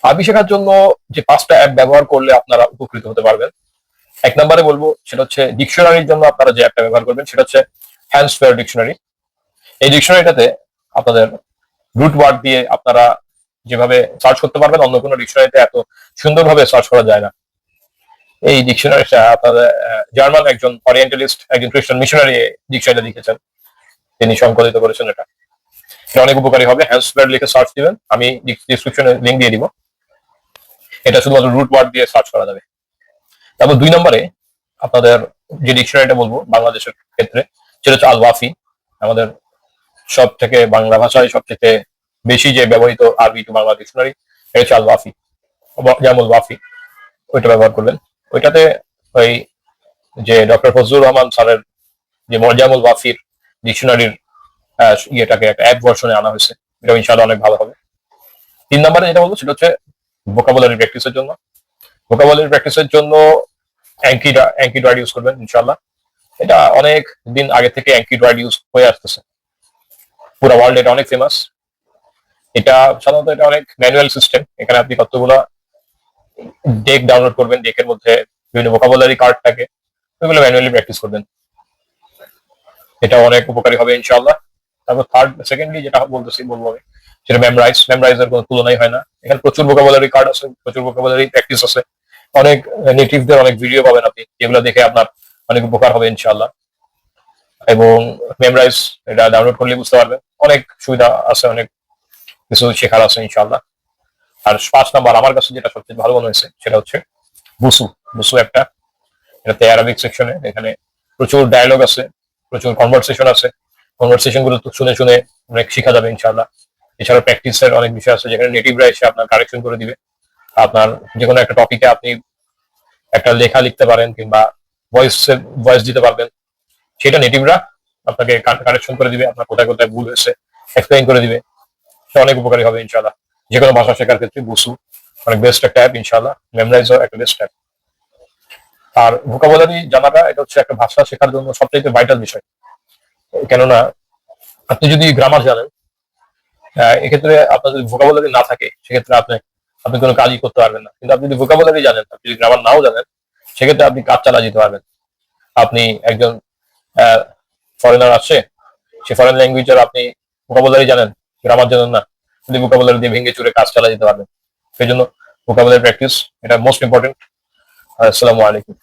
আরবি শেখার জন্য যে 5টা অ্যাপ ব্যবহার করলে আপনারা উপকৃত হতে পারবেন। 1 নম্বরে বলবো সেটা হচ্ছে ডিকশনারির জন্য আপনারা যে অ্যাপটা ব্যবহার করবেন সেটা হচ্ছে হ্যান্ডসফেয়ার ডিকশনারি। এই ডিকশনারিটাতে আপনাদের রুট ওয়ার্ড দিয়ে আপনারা যেভাবে সার্চ করতে পারবেন অন্য কোনো ডিকশনারিতে এত সুন্দরভাবে সার্চ করা যায় না। এই ডিকশনারিটা আপনাদের জার্মান একজন ওরিয়েন্টালিস্ট, একজন খ্রিস্টান মিশনারি ডিকশনারিটা লিখেছেন, তিনি সংকলিত করেছেন। এটা অনেক উপকারী হবে। হ্যান্ডসফেয়ার লিখে সার্চ দিবেন, আমি ডিসক্রিপশনে লিঙ্ক দিয়ে দিব। এটা শুধুমাত্র রুট ওয়ার্ড দিয়ে সার্চ করা যাবে। তারপর 2 নম্বরে আপনাদের যে ডিকশনারিটা বলবো বাংলাদেশের ক্ষেত্রে সেটা হচ্ছে আল ওয়াফি। আমাদের সব থেকে বাংলা ভাষায় সবথেকে বেশি যে ব্যবহৃত আরবি টু বাংলা ডিকশনারি এটা হচ্ছে আল ওয়াফি, জামুল ওয়াফি। ওইটা ব্যবহার করবেন। ওইটাতে ওই যে ডক্টর ফজলুর রহমান স্যারের যে জামুল ওয়াফির ডিকশনারির ইয়েটাকে একটা অ্যাপ ভার্সনে আনা হয়েছে, এটা ইনশাআল্লাহ অনেক ভালো হবে। 3 নম্বরে যেটা বলবো সেটা হচ্ছে ভোকাবুলারি প্র্যাকটিসের জন্য। ভোকাবুলারি প্র্যাকটিসের জন্য অ্যাঙ্কিডয়েড ইউজ করবেন ইনশাআল্লাহ। এটা অনেক দিন আগে থেকে অ্যাঙ্কিডয়েড ইউজ হয়ে আসতেছে, পুরো ওয়ার্ল্ড এটা অনেক ফেমাস। এটা সাধারণত এটা অনেক ম্যানুয়াল সিস্টেম। এখানে আপনি কতগুলো ডেক ডাউনলোড করবেন, ডেকের মধ্যে বিভিন্ন ভোকাবুলারি কার্ড থাকে, ওইগুলো ম্যানুয়ালি প্র্যাকটিস করবেন। এটা অনেক উপকারী হবে ইনশাআল্লাহ। তারপর সেকেন্ডলি যেটা বলবো আমি সেটা মেমরাইজের কোনো তুলনাই হয় না। এখানে প্রচুর ভোকাবুলারি কার্ড আছে, প্রচুর ভোকাবুলারি প্র্যাকটিস আছে, অনেক নেটিভদের অনেক ভিডিও পাবেন আপনি, যেগুলো দেখে আপনার অনেক উপকার হবে ইনশাআল্লাহ। এবং মেমরাইজ এটা ডাউনলোড করলে বুঝতে পারবেন, অনেক সুবিধা আছে, অনেক কিছু শেখার আছে ইনশাআল্লাহ। আর 5 নম্বর আমার কাছে যেটা সবচেয়ে ভালো মনে হয়েছে সেটা হচ্ছে বুসু একটা। এটাতে অ্যারাবিক সেকশনে, এখানে প্রচুর ডায়ালগ আছে, প্রচুর কনভারসেশন আছে। কনভারসেশন গুলো শুনে শুনে অনেক শেখা যাবে ইনশাআল্লাহ। এছাড়া প্র্যাকটিসের অনেক বিষয় আছে যেখানে নেটিভরা এসে আপনার কারেকশন করে দিবে। আপনার যে কোনো একটা টপিকে আপনি একটা লেখা লিখতে পারেন কিংবা ভয়েস দিতে পারবেন, সেটা নেটিভরা আপনাকে কারেকশন করে দিবে, আপনার কোথায় কোথায় ভুল হয়েছে এক্সপ্লেইন করে দিবে। সেটা অনেক উপকারী হবে ইনশাআল্লাহ। যে কোনো ভাষা শেখার ক্ষেত্রে বুসু অনেক বেস্ট একটা অ্যাপ ইনশাআল্লাহ। মেমরাইজও একটা বেস্ট অ্যাপ। আর ভোকাবুলারি জানাটা এটা হচ্ছে একটা ভাষা শেখার জন্য সবচেয়ে ভাইটাল বিষয়। কেননা আপনি যদি গ্রামার জানেন, এক্ষেত্রে আপনার যদি ভোকাবুলারি না থাকে সেক্ষেত্রে আপনি কোনো কাজই করতে পারবেন না। কিন্তু আপনি যদি ভোকাবুলারি জানেন, আপনি যদি গ্রামার নাও জানেন, সেক্ষেত্রে আপনি কাজ চালা যেতে পারবেন। আপনি একজন ফরেনার আসছে, সে ফরেন ল্যাঙ্গুয়েজের আপনি ভোকাবুলারি জানেন, গ্রামার জানেন না, যদি ভোকাবুলারি দিয়ে ভেঙে চুরে কাজ চালা যেতে পারবেন। সেই জন্য ভোকাবুলারি প্র্যাকটিস এটা মোস্ট ইম্পর্টেন্ট। আসসালামু আলাইকুম।